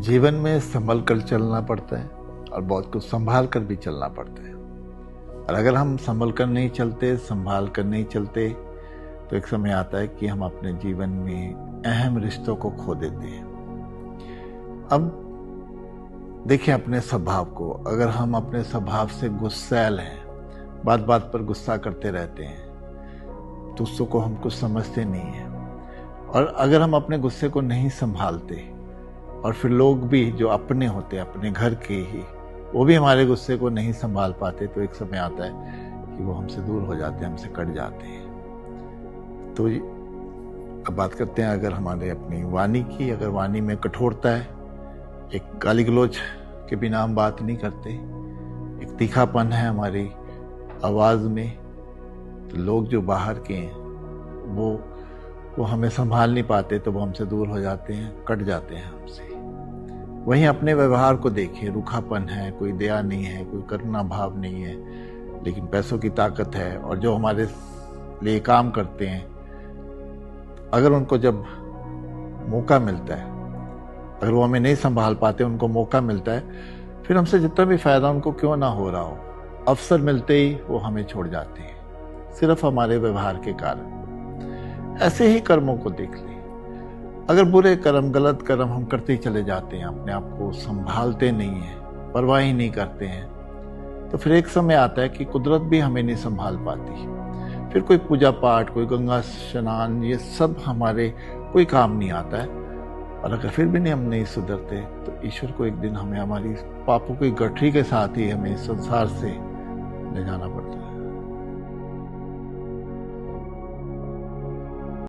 जीवन में संभल कर चलना पड़ता है और बहुत कुछ संभाल कर भी चलना पड़ता है। और अगर हम संभल कर नहीं चलते, संभाल कर नहीं चलते, तो एक समय आता है कि हम अपने जीवन में अहम रिश्तों को खो देते हैं। अब देखिए अपने स्वभाव को, अगर हम अपने स्वभाव से गुस्सैल हैं, बात बात पर गुस्सा करते रहते हैं, तो उसको हम कुछ समझते नहीं हैं। और अगर हम अपने गुस्से को नहीं संभालते और फिर लोग भी जो अपने होते हैं, अपने घर के ही, वो भी हमारे गुस्से को नहीं संभाल पाते, तो एक समय आता है कि वो हमसे दूर हो जाते हैं, हमसे कट जाते हैं। तो अब बात करते हैं अगर हमारे अपनी वाणी की। अगर वाणी में कठोरता है, एक गाली गलौज के बिना हम बात नहीं करते, एक तीखापन है हमारी आवाज़ में, तो लोग जो बाहर के हैं वो हमें संभाल नहीं पाते, तो वो हमसे दूर हो जाते हैं, कट जाते हैं हमसे। वहीं अपने व्यवहार को देखिए, रूखापन है, कोई दया नहीं है, कोई करुणा भाव नहीं है, लेकिन पैसों की ताकत है। और जो हमारे लिए काम करते हैं, अगर उनको जब मौका मिलता है, अगर वो हमें नहीं संभाल पाते, उनको मौका मिलता है, फिर हमसे जितना भी फायदा उनको क्यों ना हो रहा हो, अवसर मिलते ही वो हमें छोड़ जाते हैं, सिर्फ हमारे व्यवहार के कारण। ऐसे ही कर्मों को देख लें। अगर बुरे कर्म, गलत कर्म हम करते ही चले जाते हैं, अपने आप को संभालते नहीं हैं, परवाह ही नहीं करते हैं, तो फिर एक समय आता है कि कुदरत भी हमें नहीं संभाल पाती। फिर कोई पूजा पाठ, कोई गंगा स्नान, ये सब हमारे कोई काम नहीं आता है। और अगर फिर भी हम नहीं सुधरते, तो ईश्वर को एक दिन हमें हमारी पापों की गठरी के साथ ही हमें इस संसार से ले जाना पड़ता है।